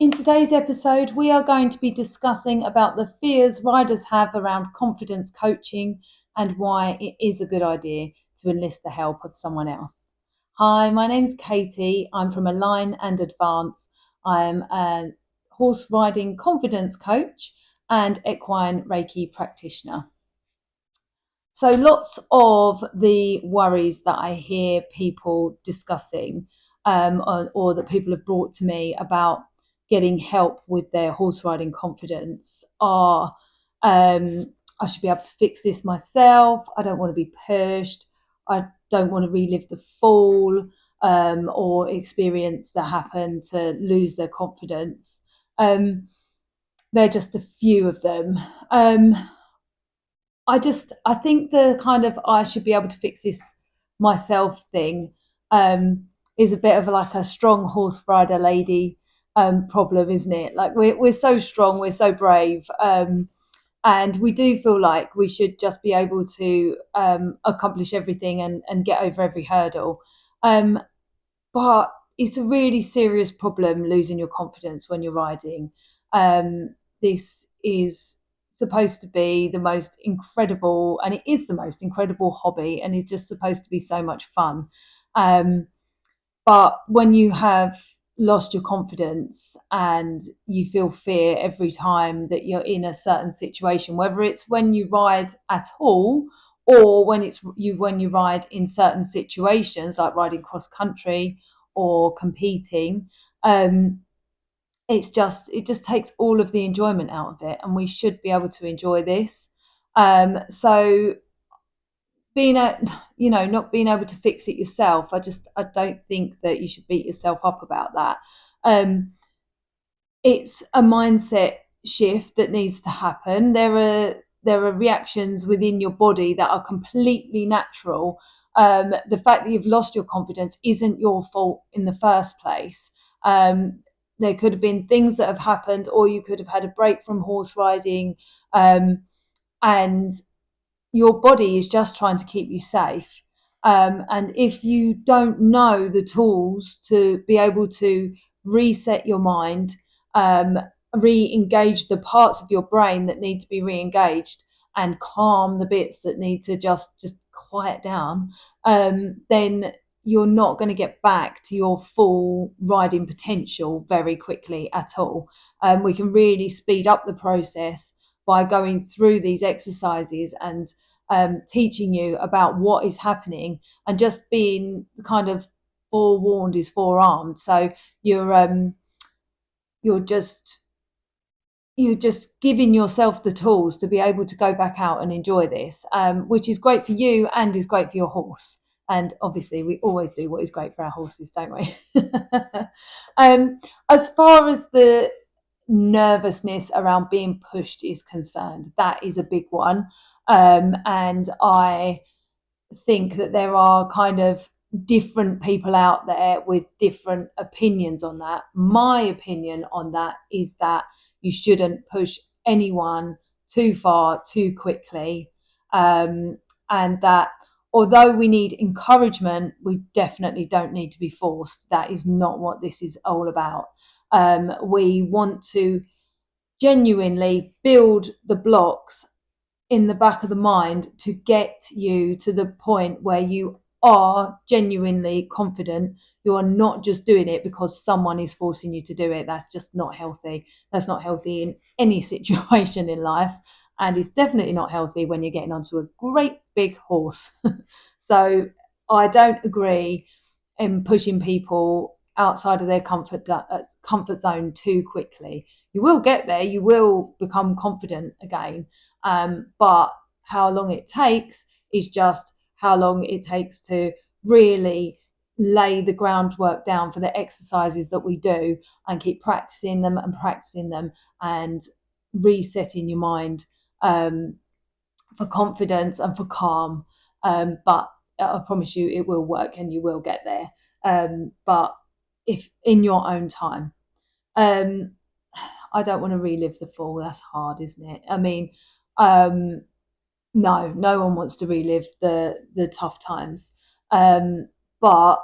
In today's episode, we are going to be discussing about the fears riders have around confidence coaching and why it is a good idea to enlist the help of someone else. Hi, my name's Katie. I'm from Align and Advance. I'm a horse riding confidence coach and equine Reiki practitioner. So lots of the worries that I hear people discussing or that people have brought to me about getting help with their horse riding confidence are I should be able to fix this myself. I don't want to be pushed. I don't want to relive the fall or experience that happened to lose their confidence. They're just a few of them. I think the kind of I should be able to fix this myself thing is a bit of like a strong horse rider lady problem, isn't it? Like we're so strong, we're so brave, and we do feel like we should just be able to accomplish everything and get over every hurdle. But it's a really serious problem losing your confidence when you're riding. This is supposed to be the most incredible, and it is the most incredible hobby, and is just supposed to be so much fun. But when you have lost your confidence and you feel fear every time that you're in a certain situation, whether it's when you ride at all or when you ride in certain situations like riding cross country or competing, it just takes all of the enjoyment out of it, and we should be able to enjoy this. So being a not being able to fix it yourself, I don't think that you should beat yourself up about that. It's a mindset shift that needs to happen. There are reactions within your body that are completely natural. The fact that you've lost your confidence isn't your fault in the first place. There could have been things that have happened, or you could have had a break from horse riding, and your body is just trying to keep you safe. And if you don't know the tools to be able to reset your mind, re-engage the parts of your brain that need to be re-engaged, and calm the bits that need to just quiet down, then you're not going to get back to your full riding potential very quickly at all. We can really speed up the process by going through these exercises and teaching you about what is happening, and just being kind of forewarned is forearmed. So you're just giving yourself the tools to be able to go back out and enjoy this, which is great for you and is great for your horse. And obviously, we always do what is great for our horses, don't we? As far as the nervousness around being pushed is concerned, that is a big one. And I think that there are kind of different people out there with different opinions on that. My opinion on that is that you shouldn't push anyone too far too quickly, and that although we need encouragement, we definitely don't need to be forced. That is not what this is all about. We want to genuinely build the blocks in the back of the mind to get you to the point where you are genuinely confident. You are not just doing it because someone is forcing you to do it. That's just not healthy. That's not healthy in any situation in life, and it's definitely not healthy when you're getting onto a great big horse. So I don't agree in pushing people outside of their comfort zone too quickly. You will get there, you will become confident again, but how long it takes is just how long it takes to really lay the groundwork down for the exercises that we do, and keep practicing them and resetting your mind for confidence and for calm. But I promise you it will work and you will get there. But if in your own time. I don't want to relive the fall. That's hard, isn't it? I mean, no one wants to relive the tough times. But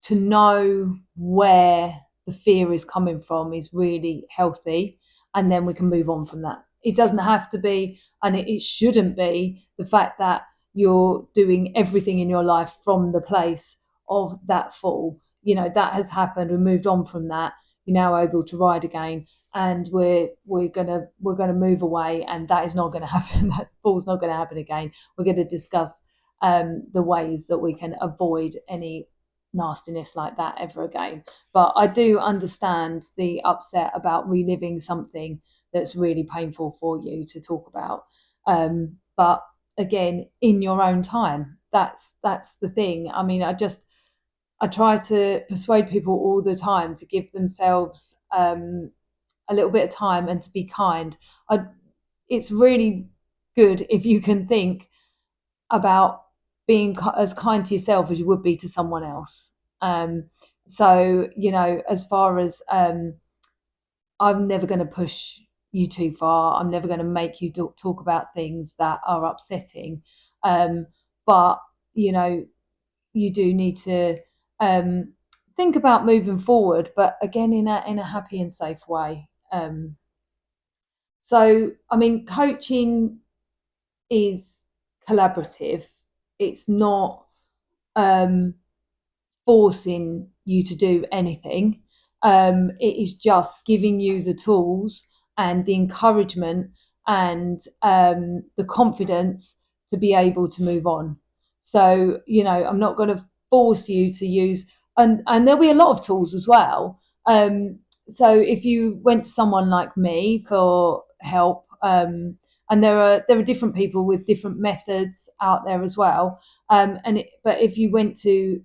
to know where the fear is coming from is really healthy, and then we can move on from that. It doesn't have to be, and it shouldn't be, the fact that you're doing everything in your life from the place of that fall. That has happened. We moved on from that. You're now able to ride again, and we're gonna move away, and that is not going to happen. That fall's not going to happen again. We're going to discuss the ways that we can avoid any nastiness like that ever again. But I do understand the upset about reliving something that's really painful for you to talk about. But again, in your own time, that's the thing. I mean, I try to persuade people all the time to give themselves a little bit of time and to be kind. It's really good if you can think about being as kind to yourself as you would be to someone else. Um, so, as far as I'm never going to push you too far. I'm never going to make you talk about things that are upsetting. But, you do need to um, think about moving forward, but again, in a happy and safe way. So, I mean, coaching is collaborative. It's not um, forcing you to do anything. It is just giving you the tools and the encouragement and the confidence to be able to move on. So, I'm not going to force you to use, and there'll be a lot of tools as well. So if you went to someone like me for help, and there are different people with different methods out there as well. But if you went to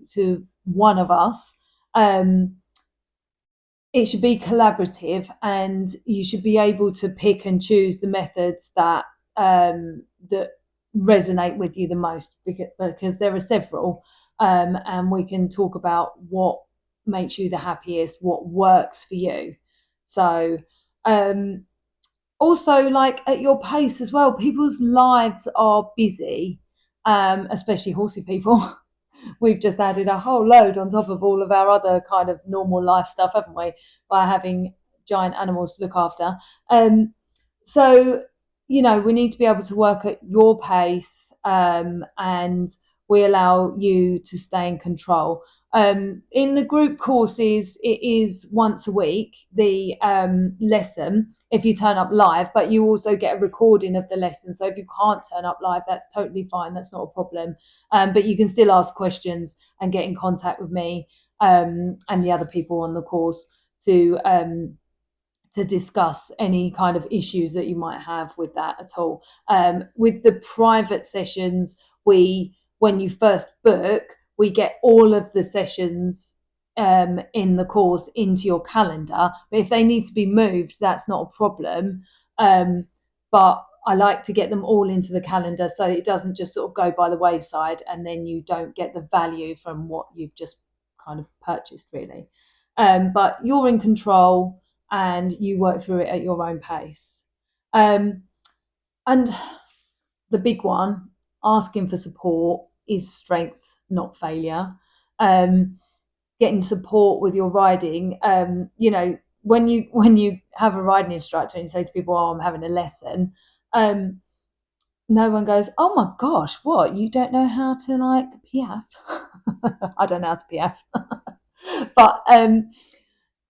one of us, um, it should be collaborative, and you should be able to pick and choose the methods that resonate with you the most, because there are several, and we can talk about what makes you the happiest, what works for you. So um, also, like, at your pace as well, people's lives are busy, especially horsey people. We've just added a whole load on top of all of our other kind of normal life stuff, haven't we, by having giant animals to look after. So, we need to be able to work at your pace, and we allow you to stay in control. In the group courses, it is once a week, the lesson, if you turn up live, but you also get a recording of the lesson. So if you can't turn up live, that's totally fine. That's not a problem. But you can still ask questions and get in contact with me, and the other people on the course to discuss any kind of issues that you might have with that at all. With the private sessions, when you first book, we get all of the sessions in the course into your calendar. But if they need to be moved, that's not a problem. But I like to get them all into the calendar so it doesn't just sort of go by the wayside, and then you don't get the value from what you've just kind of purchased, really. But you're in control, and you work through it at your own pace. And the big one, asking for support, is strength, not failure. Getting support with your riding, when you have a riding instructor and you say to people, "Oh, I'm having a lesson," no one goes, "Oh my gosh, what? You don't know how to like piaffe?" I don't know how to piaffe, but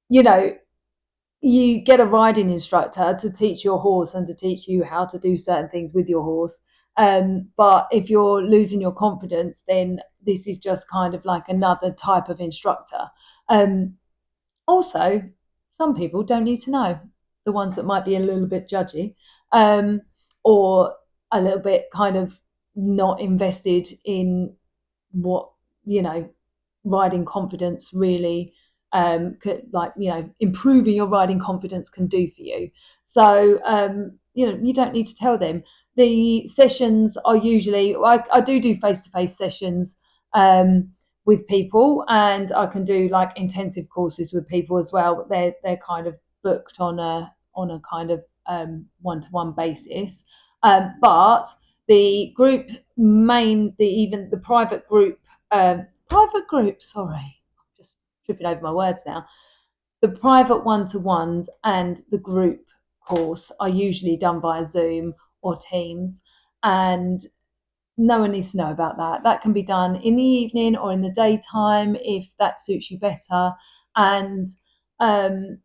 you know, you get a riding instructor to teach your horse and to teach you how to do certain things with your horse. But if you're losing your confidence, then this is just kind of like another type of instructor. Also, some people don't need to know, the ones that might be a little bit judgy, or a little bit kind of not invested in what, riding confidence really, improving your riding confidence can do for you. So you don't need to tell them. The sessions are usually, I do face-to-face sessions with people, and I can do like intensive courses with people as well, but they're kind of booked on a kind of one-to-one basis. But the group even the private group, sorry, I'm just tripping over my words now. the private one-to-ones and the group course are usually done via Zoom or Teams, and no one needs to know about that. That can be done in the evening or in the daytime if that suits you better. And um,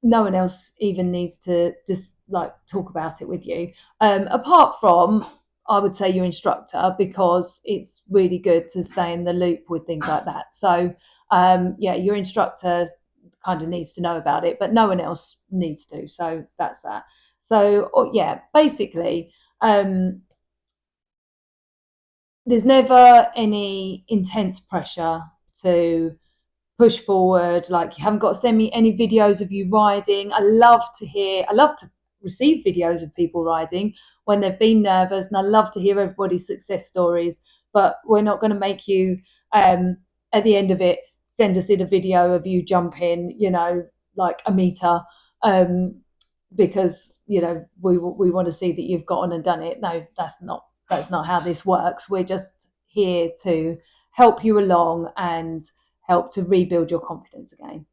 no one else even needs to just like talk about it with you. Apart from, I would say, your instructor, because it's really good to stay in the loop with things like that. So, yeah, your instructor kind of needs to know about it, but no one else needs to. So that's that. So, yeah, basically, there's never any intense pressure to push forward. Like, you haven't got to send me any videos of you riding. I love to receive videos of people riding when they've been nervous, and I love to hear everybody's success stories. But we're not going to make you, at the end of it, send us in a video of you jumping, like a meter, because we want to see that you've got on and done it. No, that's not how this works. We're just here to help you along and help to rebuild your confidence again.